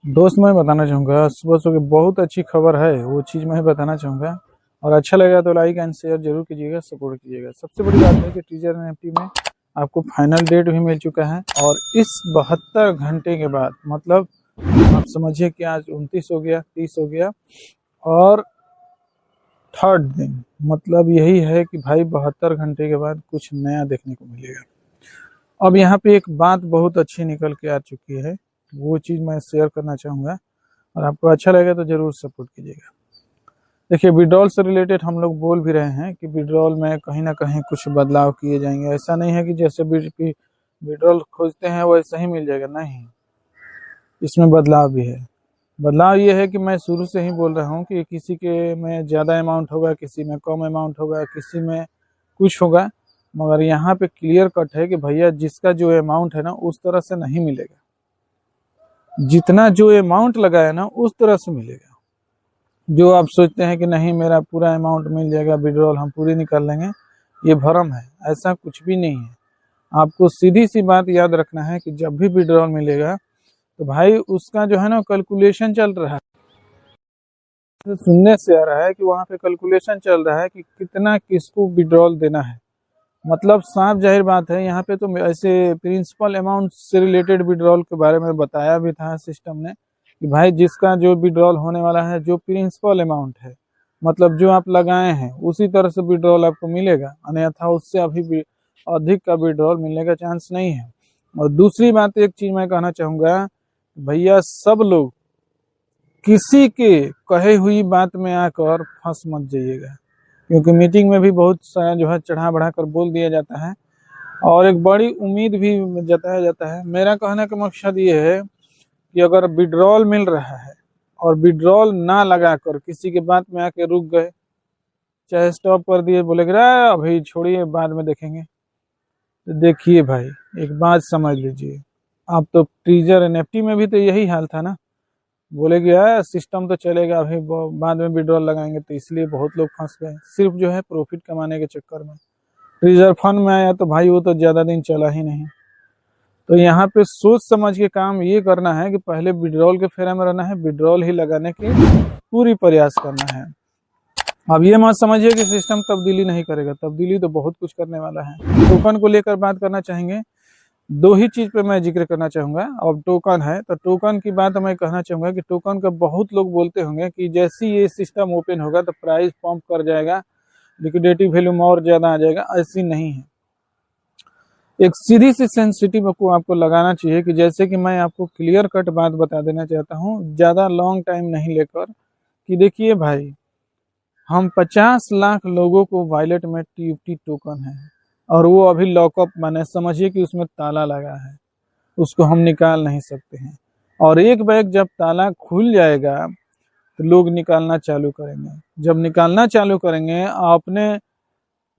दोस्त मैं बताना चाहूँगा सुबह सुबह बहुत अच्छी खबर है, वो चीज़ मैं बताना चाहूँगा। और अच्छा लगा तो लाइक एंड शेयर जरूर कीजिएगा, सपोर्ट कीजिएगा। सबसे बड़ी बात है कि टीजर एनएफटी में आपको फाइनल डेट भी मिल चुका है और इस 72 घंटे के बाद मतलब आप समझिए कि आज 29 हो गया, 30 हो गया और थर्ड दिन मतलब यही है कि भाई 72 घंटे के बाद कुछ नया देखने को मिलेगा। अब यहाँ पे एक बात बहुत अच्छी निकल के आ चुकी है, वो चीज़ मैं शेयर करना चाहूँगा और आपको अच्छा लगे तो जरूर सपोर्ट कीजिएगा। देखिए, विड्रॉल से रिलेटेड हम लोग बोल भी रहे हैं कि विड्रॉल में कहीं ना कहीं कुछ बदलाव किए जाएंगे। ऐसा नहीं है कि जैसे विड्रॉल खोजते हैं वैसा ही मिल जाएगा, नहीं, इसमें बदलाव भी है। बदलाव ये है कि मैं शुरू से ही बोल रहा हूँ कि किसी के में ज़्यादा अमाउंट होगा, किसी में कम अमाउंट होगा, किसी में कुछ होगा, मगर यहाँ पे क्लियर कट है कि भैया जिसका जो अमाउंट है ना उस तरह से नहीं मिलेगा, जितना जो अमाउंट लगा है ना उस तरह से मिलेगा। जो आप सोचते हैं कि नहीं मेरा पूरा अमाउंट मिल जाएगा, विड्रॉल हम पूरी निकाल लेंगे, ये भ्रम है, ऐसा कुछ भी नहीं है। आपको सीधी सी बात याद रखना है कि जब भी विड्रॉल मिलेगा तो भाई उसका जो है ना कैलकुलेशन चल रहा है। तो सुनने से आ रहा है कि वहाँ पे कैलकुलेशन चल रहा है कि कितना किसको विड्रॉल देना है। मतलब साफ जाहिर बात है, यहाँ पे तो ऐसे प्रिंसिपल अमाउंट से रिलेटेड विड्रॉल के बारे में बताया भी था सिस्टम ने कि भाई जिसका जो विड्रॉल होने वाला है, जो प्रिंसिपल अमाउंट है, मतलब जो आप लगाए हैं उसी तरह से विड्रॉल आपको मिलेगा, अन्यथा उससे अभी भी अधिक का विड्रॉल मिलने का चांस नहीं है। और दूसरी बात, एक चीज मैं कहना चाहूंगा, भैया सब लोग किसी के कहे हुई बात में आकर फंस मत जाइएगा, क्योंकि मीटिंग में भी बहुत सारा जो है चढ़ा बढ़ा कर बोल दिया जाता है और एक बड़ी उम्मीद भी जताया जाता है। मेरा कहने का मकसद ये है कि अगर विड्रॉल मिल रहा है और विड्रॉल ना लगाकर किसी के बात में आके रुक गए, चाहे स्टॉप कर दिए, बोले अभी छोड़िए बाद में देखेंगे, तो देखिए भाई एक बात समझ लीजिए, आप तो टीजर एनएफटी में भी तो यही हाल था ना, बोले कि सिस्टम तो चलेगा, अभी बाद में विड्रॉल लगाएंगे, तो इसलिए बहुत लोग फंस गए सिर्फ जो है प्रॉफिट कमाने के चक्कर में। रिजर्व फंड में आया तो भाई वो तो ज्यादा दिन चला ही नहीं। तो यहाँ पे सोच समझ के काम ये करना है कि पहले विड्रॉल के फेरा में रहना है, विड्रॉल ही लगाने की पूरी प्रयास करना है। अब ये मत समझिए कि सिस्टम तब्दीली नहीं करेगा, तब्दीली तो बहुत कुछ करने वाला है। टोकन को लेकर बात करना चाहेंगे, दो ही चीज पे मैं जिक्र करना चाहूंगा। अब टोकन है तो टोकन की बात मैं कहना चाहूंगा कि टोकन का बहुत लोग बोलते होंगे कि जैसे ये सिस्टम ओपन होगा तो प्राइस पंप कर जाएगा, लिक्विडेटिव वैल्यू और ज्यादा आ जाएगा। ऐसी नहीं है, एक सीधी सी सेंसिटिव को आपको लगाना चाहिए कि जैसे कि मैं आपको क्लियर कट बात बता देना चाहता हूँ, ज्यादा लॉन्ग टाइम नहीं लेकर, कि देखिए भाई हम 50 लाख लोगों को वॉलेट में टीएफटी टोकन है और वो अभी लॉकअप, माने समझिए कि उसमें ताला लगा है, उसको हम निकाल नहीं सकते हैं। और एक बैग जब ताला खुल जाएगा तो लोग निकालना चालू करेंगे, जब निकालना चालू करेंगे अपने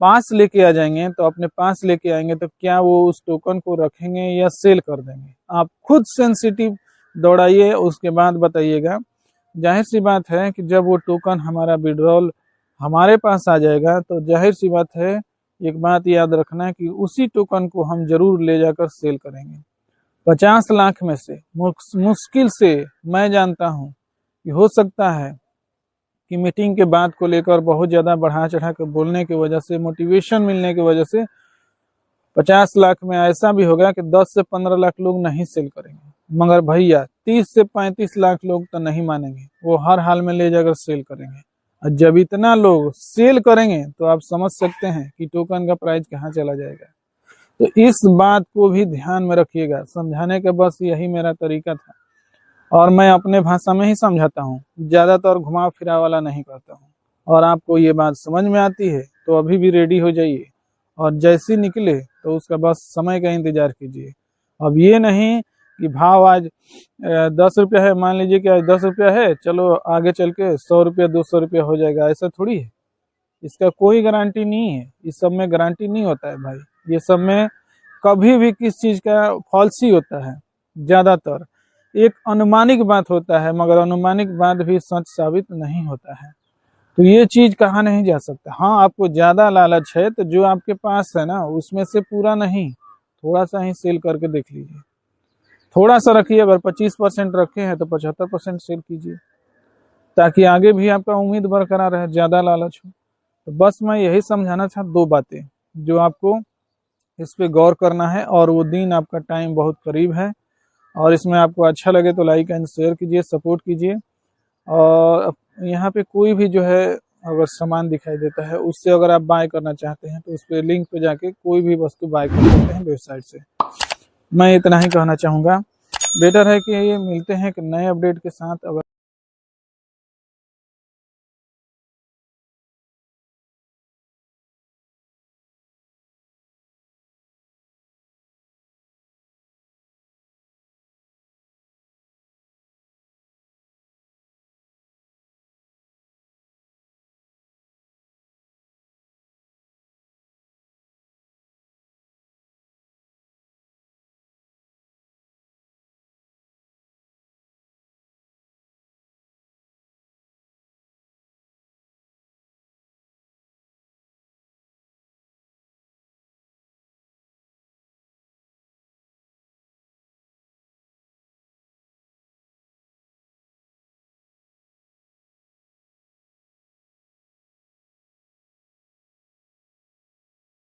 पास लेके आ जाएंगे, तो अपने पास लेके आएंगे तो क्या वो उस टोकन को रखेंगे या सेल कर देंगे? आप खुद सेंसिटिव दौड़ाइए, उसके बाद बताइएगा। जाहिर सी बात है कि जब वो टोकन हमारा विड्रॉल हमारे पास आ जाएगा तो जाहिर सी बात है, एक बात याद रखना कि उसी टोकन को हम जरूर ले जाकर सेल करेंगे। 50 लाख में से मुश्किल से मैं जानता हूं कि हो सकता है कि मीटिंग के बात को लेकर बहुत ज्यादा बढ़ा चढ़ा कर बोलने की वजह से, मोटिवेशन मिलने की वजह से 50 लाख में ऐसा भी होगा कि 10 से 15 लाख लोग नहीं सेल करेंगे, मगर भैया 30 से 35 लाख लोग तो नहीं मानेंगे, वो हर हाल में ले जाकर सेल करेंगे। और जब इतना लोग सेल करेंगे तो आप समझ सकते हैं कि टोकन का प्राइस कहाँ चला जाएगा। तो इस बात को भी ध्यान में रखिएगा, समझाने का बस यही मेरा तरीका था और मैं अपने भाषा में ही समझाता हूँ, ज्यादातर घुमा फिरा वाला नहीं करता हूँ। और आपको ये बात समझ में आती है तो अभी भी रेडी हो जाइए और जैसी निकले तो उसका बस समय का इंतजार कीजिए। अब ये नहीं कि भाव आज 10 रुपया है, मान लीजिए कि आज 10 रुपया है, चलो आगे चल के 100 रुपया 200 रुपया हो जाएगा, ऐसा थोड़ी है। इसका कोई गारंटी नहीं है, इस सब में गारंटी नहीं होता है भाई, ये सब में कभी भी किस चीज का फॉल्स ही होता है। ज्यादातर एक अनुमानिक बात होता है, मगर अनुमानिक बात भी सच साबित नहीं होता है। तो ये चीज कहा नहीं जा सकता। हाँ, आपको ज्यादा लालच है तो जो आपके पास है ना उसमें से पूरा नहीं, थोड़ा सा ही सेल करके देख लीजिए, थोड़ा सा रखिए, अगर 25% रखे हैं तो 75% सेल कीजिए, ताकि आगे भी आपका उम्मीद बरकरार रहे, ज्यादा लालच हो। तो बस मैं यही समझाना था, 2 बातें जो आपको इस पे गौर करना है, और वो दिन आपका टाइम बहुत करीब है। और इसमें आपको अच्छा लगे तो लाइक एंड शेयर कीजिए, सपोर्ट कीजिए। और यहाँ पे कोई भी जो है अगर सामान दिखाई देता है, उससे अगर आप बाय करना चाहते हैं तो उस पे लिंक पे जाके कोई भी वस्तु बाय कर सकते हैं वेबसाइट से। मैं इतना ही कहना चाहूँगा। बेटर है कि ये मिलते हैं एक नए अपडेट के साथ। अगर